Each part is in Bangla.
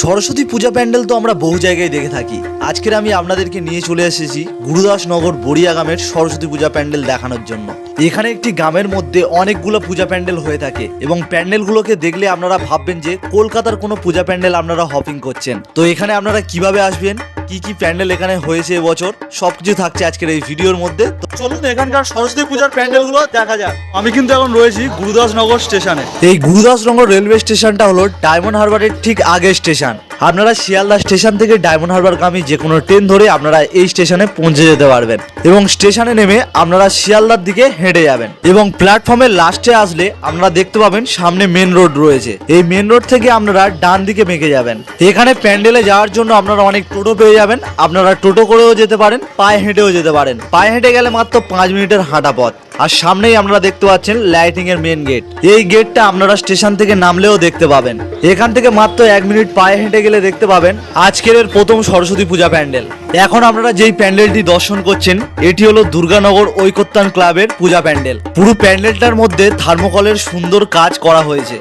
সরস্বতী পূজা প্যান্ডেল তো আমরা বহু জায়গায় দেখে থাকি। আজকের আমি আপনাদেরকে নিয়ে চলে এসেছি গুরুদাসনগর বড়িয়া গ্রামের সরস্বতী পূজা প্যান্ডেল দেখানোর জন্য। এখানে একটি গ্রামের মধ্যে অনেকগুলো পূজা প্যান্ডেল হয়ে থাকে এবং প্যান্ডেলগুলোকে দেখলে আপনারা ভাববেন যে কলকাতার কোনো পূজা প্যান্ডেল আপনারা হপিং করছেন। তো এখানে আপনারা কিভাবে আসবেন, কি কি প্যান্ডেল এখানে হয়েছে এবছর, সবকিছু থাকছে আজকের এই ভিডিওর মধ্যে। তো চলুন এখানকার সরস্বতী পূজার প্যান্ডেলগুলো দেখা যাক। আমি কিন্তু এখন রয়েছি গুরুদাসনগর স্টেশনে। এই গুরুদাসনগর রেলওয়ে স্টেশনটা হলো ডায়মন্ড হারবারের ঠিক আগের স্টেশন। আপনারা শিয়ালদা স্টেশন থেকে ডায়মন্ড হারবারগামী যে কোনো ট্রেন ধরে আপনারা এই স্টেশনে পৌঁছে যেতে পারবেন এবং স্টেশনে নেমে আপনারা শিয়ালদার দিকে হেঁটে যাবেন এবং প্ল্যাটফর্মের লাস্টে আসলে আপনারা দেখতে পাবেন সামনে মেন রোড রয়েছে। এই মেন রোড থেকে আপনারা ডান দিকে বেঁকে যাবেন। এখানে প্যান্ডেলে যাওয়ার জন্য আপনারা অনেক টোটো পেয়ে যাবেন। আপনারা টোটো করেও যেতে পারেন, পায়ে হেঁটেও যেতে পারেন। পায়ে হেঁটে গেলে মাত্র 5 মিনিটের হাঁটা পথ। আর সামনেই আপনারা দেখতে পাচ্ছেন লাইটিং এর মেন গেট। এই গেটটা আপনারা স্টেশন থেকে নামলেও দেখতে পাবেন। এখান থেকে মাত্র 1 মিনিট পায়ে হেঁটে গেলে দেখতে পাবেন আজকের প্রথম সরস্বতী পূজা প্যান্ডেল। এখন আপনারা যেই প্যান্ডেলটি দর্শন করছেন এটি হলো দুর্গানগর ঐকতান ক্লাবের পূজা প্যান্ডেল। পুরো প্যান্ডেলটার মধ্যে থার্মোকলের সুন্দর কাজ করা হয়েছে।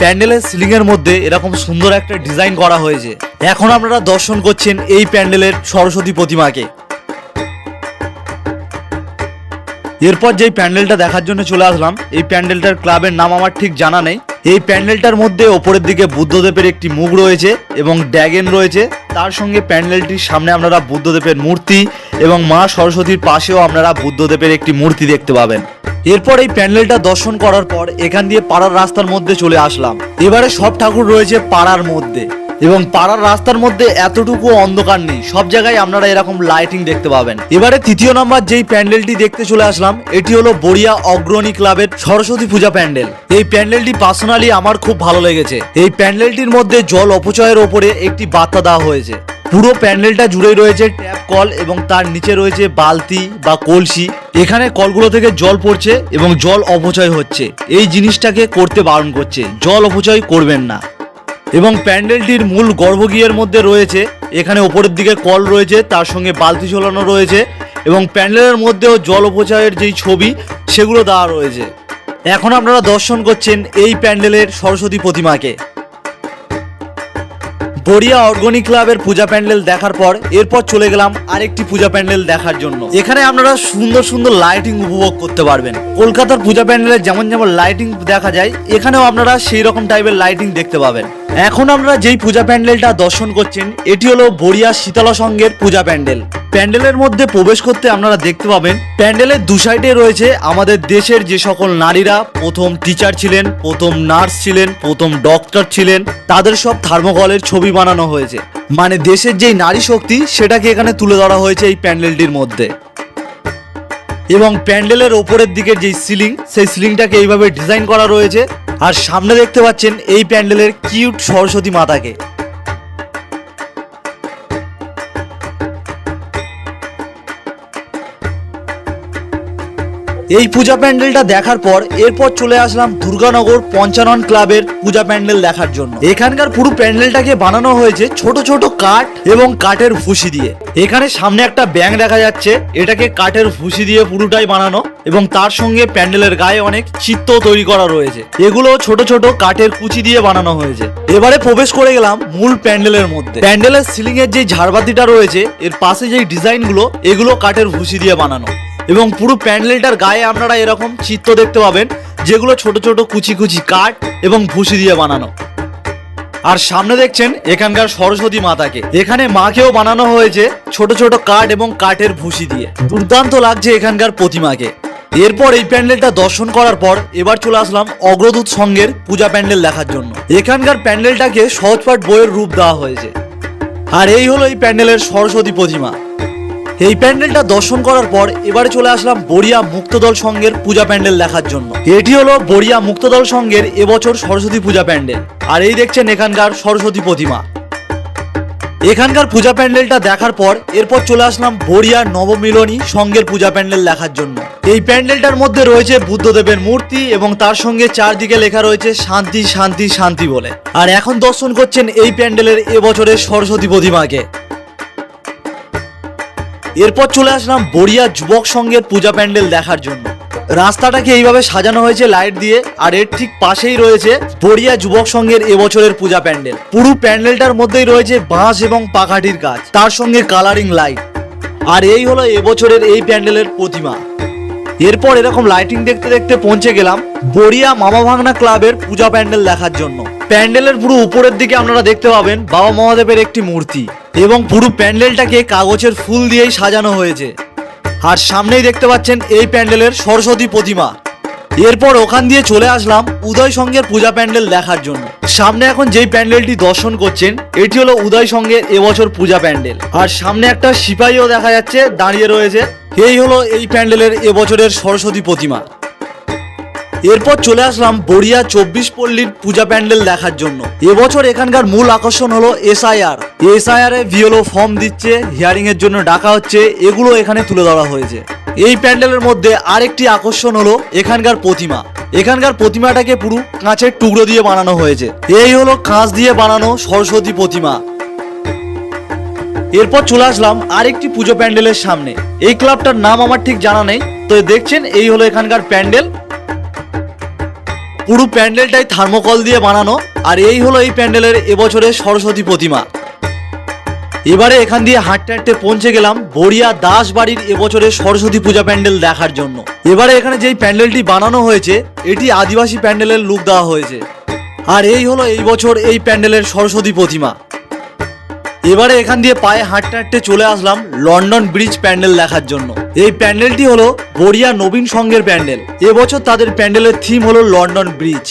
প্যান্ডেলের সিলিং এর মধ্যে এরকম সুন্দর একটা ডিজাইন করা হয়েছে। এখন আপনারা দর্শন করছেন এই প্যান্ডেলের সরস্বতী প্রতিমাকে। এরপর যেই প্যান্ডেলটা দেখার জন্য চলে আসলাম, এই প্যান্ডেলটার ক্লাবের নাম আমার ঠিক জানা নেই। এই প্যান্ডেলটার মধ্যে ওপরের দিকে বুদ্ধদেবের একটি মুখ রয়েছে এবং ড্রাগন রয়েছে। তার সঙ্গে প্যান্ডেলটির সামনে আপনারা বুদ্ধদেবের মূর্তি এবং মা সরস্বতীর পাশেও আপনারা বুদ্ধদেবের একটি মূর্তি দেখতে পাবেন। এরপর এই প্যান্ডেলটা দর্শন করার পর এখান দিয়ে পাড়ার রাস্তার মধ্যে চলে আসলাম। এবারে সব ঠাকুর রয়েছে পাড়ার মধ্যে এবং পাড়ার রাস্তার মধ্যে এতটুকু অন্ধকার নেই, সব জায়গায় আপনারা এরকম লাইটিং দেখতে পাবেন। এবারে তৃতীয় নম্বর যেই প্যান্ডেলটি দেখতে চলে আসলাম এটি হলো বড়িয়া অগ্রণী ক্লাবের সরস্বতী পূজা প্যান্ডেল। এই প্যান্ডেলটি পার্সোনালি আমার খুব ভালো লেগেছে। এই প্যান্ডেলটির মধ্যে জল অপচয়ের ওপরে একটি বার্তা দেওয়া হয়েছে। পুরো প্যান্ডেলটা জুড়ে রয়েছে ট্যাপ কল এবং তার নিচে রয়েছে বালতি বা কলসি। এখানে কলগুলো থেকে জল পড়ছে এবং জল অপচয় হচ্ছে। এই জিনিসটাকে করতে বারণ করছে, জল অপচয় করবেন না। এবং প্যান্ডেলটির মূল গর্ভগৃহের মধ্যে রয়েছে এখানে ওপরের দিকে কল রয়েছে, তার সঙ্গে বালতি ঝোলানো রয়েছে এবং প্যান্ডেলের মধ্যেও জল অপচয়ের যেই ছবি সেগুলো দেওয়া রয়েছে। এখন আপনারা দর্শন করছেন এই প্যান্ডেলের সরস্বতী প্রতিমাকে। বড়িয়া অর্গানিক ক্লাবের পূজা প্যান্ডেল দেখার পর এরপর চলে গেলাম আরেকটি পূজা প্যান্ডেল দেখার জন্য। এখানে আপনারা সুন্দর সুন্দর লাইটিং উপভোগ করতে পারবেন। কলকাতার পূজা প্যান্ডেলে যেমন যেমন লাইটিং দেখা যায় এখানেও আপনারা সেই রকম টাইপের লাইটিং দেখতে পাবেন। এখন আমরা যেই পূজা প্যান্ডেলটা দর্শন করছেন এটি হলো বড়িয়া শীতলা সংঘের পূজা প্যান্ডেল। প্যান্ডেলের মধ্যে প্রবেশ করতে আপনারা দেখতে পাবেন প্যান্ডেলের দু সাইডে রয়েছে আমাদের দেশের যে সকল নারীরা প্রথম টিচার ছিলেন, প্রথম নার্স ছিলেন, প্রথম ডক্টর ছিলেন, তাদের সব থার্মোকলের ছবি বানানো হয়েছে। মানে দেশের যেই নারী শক্তি সেটাকে এখানে তুলে ধরা হয়েছে এই প্যান্ডেলটির মধ্যে। এবং প্যান্ডেলের ওপরের দিকের যেই সিলিং সেই সিলিংটাকে এইভাবে ডিজাইন করা রয়েছে। আর সামনে দেখতে পাচ্ছেন এই প্যান্ডেলের কিউট সরস্বতী মাতাকে। এই পূজা প্যান্ডেলটা দেখার পর এরপর চলে আসলাম দুর্গানগর পঞ্চানন ক্লাবের পূজা প্যান্ডেল দেখার জন্য। এখানকার পুরো প্যান্ডেলটাকে বানানো হয়েছে ছোট ছোট কাঠ এবং কাঠের ভুসি দিয়ে। এখানে সামনে একটা ব্যাঙ দেখা যাচ্ছে, এটাকে কাঠের ভুসি দিয়ে পুরোটাই বানানো এবং তার সঙ্গে প্যান্ডেলের গায়ে অনেক চিত্র তৈরি করা রয়েছে। এগুলো ছোট ছোট কাঠের কুচি দিয়ে বানানো হয়েছে। এবারে প্রবেশ করে গেলাম মূল প্যান্ডেলের মধ্যে। প্যান্ডেলের সিলিং এর যে ঝাড়বাতিটা রয়েছে এর পাশে যেই ডিজাইনগুলো এগুলো কাঠের ভুসি দিয়ে বানানো এবং পুরো প্যান্ডেলটার গায়ে আপনারা এরকম চিত্র দেখতে পাবেন যেগুলো ছোট ছোট কুচি কুচি কাঠ এবং ভুসি দিয়ে বানানো। আর সামনে দেখছেন এখানকার সরস্বতী মাতাকে। এখানে মাকেও বানানো হয়েছে ছোট ছোট কাঠ এবং কাঠের ভুসি দিয়ে। দুর্দান্ত লাগছে এখানকার প্রতিমাকে। এরপর এই প্যান্ডেলটা দর্শন করার পর এবার চলে আসলাম অগ্রদূত সংঘের পূজা প্যান্ডেল দেখার জন্য। এখানকার প্যান্ডেলটাকে সহজপাঠ বইয়ের রূপ দেওয়া হয়েছে। আর এই হলো এই প্যান্ডেলের সরস্বতী প্রতিমা। এই প্যান্ডেলটা দর্শন করার পর এবারে চলে আসলাম বড়িয়া মুক্তদল সংঘের পূজা প্যান্ডেল দেখার জন্য। এটি হলো বড়িয়া মুক্তদল সংঘের এবছর সরস্বতী পূজা প্যান্ডেল। আর এই দেখছেন এখানকার সরস্বতী প্রতিমা। এখানকার পূজা প্যান্ডেলটা দেখার পর এরপর চলে আসলাম বড়িয়া নবমিলনী সংঘের পূজা প্যান্ডেল দেখার জন্য। এই প্যান্ডেলটার মধ্যে রয়েছে বুদ্ধদেবের মূর্তি এবং তার সঙ্গে চারদিকে লেখা রয়েছে শান্তি শান্তি শান্তি বলে। আর এখন দর্শন করছেন এই প্যান্ডেলের এবছরের সরস্বতী প্রতিমাকে। এরপর চলে আসলাম বড়িয়া যুবক সংঘের পূজা প্যান্ডেল দেখার জন্য। রাস্তাটাকে এইভাবে সাজানো হয়েছে লাইট দিয়ে, আর এর ঠিক পাশেই রয়েছে বড়িয়া যুবক সংঘের এবছরের পূজা প্যান্ডেল। পুরো প্যান্ডেলটার মধ্যেই রয়েছে বাঁশ এবং পাকাঠির কাজ, তার সঙ্গে কালারিং লাইট। আর এই হলো এবছরের এই প্যান্ডেলের প্রতিমা। এরপর এরকম লাইটিং দেখতে দেখতে পৌঁছে গেলাম বড়িয়া মামা ভাগনা ক্লাবের পূজা প্যান্ডেল দেখার জন্য। প্যান্ডেলের পুরো উপরের দিকে আপনারা দেখতে পাবেন বাবা মহাদেবের একটি মূর্তি, এবং পুরো প্যান্ডেলটাকে কাগজের ফুল দিয়েই সাজানো হয়েছে। আর সামনেই দেখতে পাচ্ছেন এই প্যান্ডেলের সরস্বতী প্রতিমা। এরপর ওখান দিয়ে চলে আসলাম উদয় সংঘের পূজা প্যান্ডেল দেখার জন্য। সামনে এখন যেই প্যান্ডেলটি দর্শন করছেন এটি হলো উদয় সংঘের এবছর পূজা প্যান্ডেল। আর সামনে একটা সিপাহীও দেখা যাচ্ছে দাঁড়িয়ে রয়েছে। এই হলো এই প্যান্ডেলের এবছরের সরস্বতী প্রতিমা। এরপর চলে আসলাম বড়িয়া 24 পল্লীর পূজা প্যান্ডেল দেখার জন্য। এবছর এখানকার মূল আকর্ষণ হলো এসআইআর এ ভিওলো ফর্ম দিচ্ছে, হিয়ারিং এর জন্য ডাকা হচ্ছে, এগুলো এখানে তুলে ধরা হয়েছে। এই প্যান্ডেলের মধ্যে আরেকটি আকর্ষণ হলো এখানকার প্রতিমা। এখানকার প্রতিমাটাকে পুরো কাঁচের টুকরো দিয়ে বানানো হয়েছে। এই হলো কাঁচ দিয়ে বানানো সরস্বতী প্রতিমা। এরপর চলে আসলাম আরেকটি পুজো প্যান্ডেলের সামনে। এই ক্লাবটার নাম আমার ঠিক জানা নেই, তো দেখছেন এই হলো এখানকার প্যান্ডেল। পুরো প্যান্ডেলটাই থার্মোকল দিয়ে বানানো। আর এই হলো এই প্যান্ডেলের এবছরের সরস্বতী প্রতিমা। এবারে এখান দিয়ে হাঁটতে হাঁটতে পৌঁছে গেলাম বড়িয়া দাস বাড়ির এবছরের সরস্বতী পূজা প্যান্ডেল দেখার জন্য। এবারে এখানে যেই প্যান্ডেলটি বানানো হয়েছে এটি আদিবাসী প্যান্ডেলের লুক দেওয়া হয়েছে। আর এই হলো এই বছর এই প্যান্ডেলের সরস্বতী প্রতিমা। এবারে এখান দিয়ে পায়ে হাঁটতে হাঁটতে চলে আসলাম লন্ডন ব্রিজ প্যান্ডেল দেখার জন্য। এই প্যান্ডেলটি হলো বড়িয়া নবীন সংঘের প্যান্ডেল। এবছর তাদের প্যান্ডেলের থিম হলো লন্ডন ব্রিজ।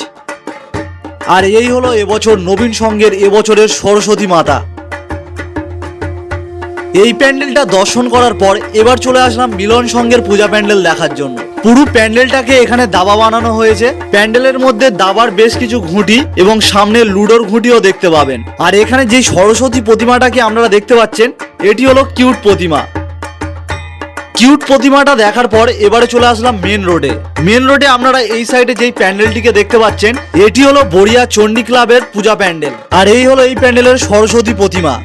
আর এই হলো এবছর নবীন সংঘের এবছরের সরস্বতী মাতা। এই প্যান্ডেলটা দর্শন করার পর এবার চলে আসলাম মিলন সংঘের পূজা প্যান্ডেল দেখার জন্য। পুরো প্যান্ডেলটাকে এখানে দাবা বানানো হয়েছে। প্যান্ডেলের মধ্যে দাবার বেশ কিছু ঘুঁটি এবং সামনে লুডোর ঘুঁটিও দেখতে পাবেন। আর এখানে যে সরস্বতী প্রতিমাটাকে আপনারা দেখতে পাচ্ছেন এটি হলো কিউট প্রতিমা। কিউট প্রতিমাটা দেখার পর এবারে চলে আসলাম মেন রোডে। মেন রোডে আপনারা এই সাইডে যেই প্যান্ডেলটিকে দেখতে পাচ্ছেন এটি হলো বড়িয়া চণ্ডী ক্লাবের পূজা প্যান্ডেল। আর এই হলো এই প্যান্ডেলের সরস্বতী প্রতিমা।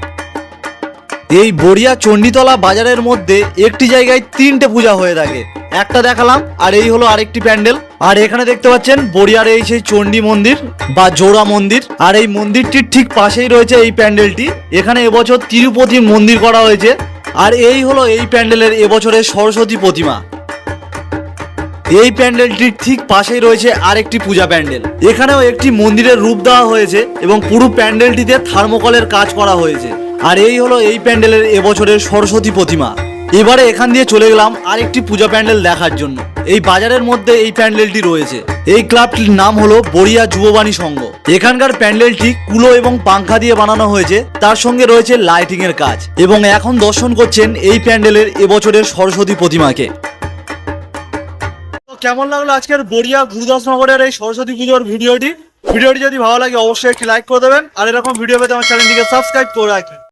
এই বড়িয়া চণ্ডীতলা বাজারের মধ্যে একটি জায়গায় 3টে পূজা হয়ে থাকে, একটা দেখালাম আর এই হলো আরেকটি প্যান্ডেল। আর এখানে দেখতে পাচ্ছেন বড়িয়ার এই সেই চণ্ডী মন্দির বা জোড়া মন্দির। আর এই মন্দিরটির ঠিক পাশেই রয়েছে এই প্যান্ডেলটি। এখানে এবছর তিরুপতি মন্দির করা হয়েছে। আর এই হলো এই প্যান্ডেলের এবছরের সরস্বতী প্রতিমা। এই প্যান্ডেলটির ঠিক পাশেই রয়েছে আরেকটি পূজা প্যান্ডেল। এখানেও একটি মন্দিরের রূপ দেওয়া হয়েছে এবং পুরো প্যান্ডেলটিতে থার্মোকলের কাজ করা হয়েছে। আর এই হলো এই প্যান্ডেলের এবছরের সরস্বতী প্রতিমা। এবারে এখান দিয়ে চলে গেলাম আরেকটি পূজা প্যান্ডেল দেখার জন্য। এই বাজারের মধ্যে এই প্যান্ডেলটি রয়েছে। এই ক্লাবটির নাম হলো বড়িয়া যুববাণী সংঘ। এখানকার প্যান্ডেলটি কুলো এবং পাংখা দিয়ে বানানো হয়েছে, তার সঙ্গে রয়েছে লাইটিং এর কাজ। এবং এখন দর্শন করছেন এই প্যান্ডেলের এবছরের সরস্বতী প্রতিমাকে। কেমন লাগলো আজকের বড়িয়া গুরুদাসনগরের এই সরস্বতী পুজোর ভিডিওটি যদি ভালো লাগে অবশ্যই একটি লাইক করে দেবেন। আর এরকম ভিডিও পেতে আমার চ্যানেলটিকে সাবস্ক্রাইব করে রাখবেন।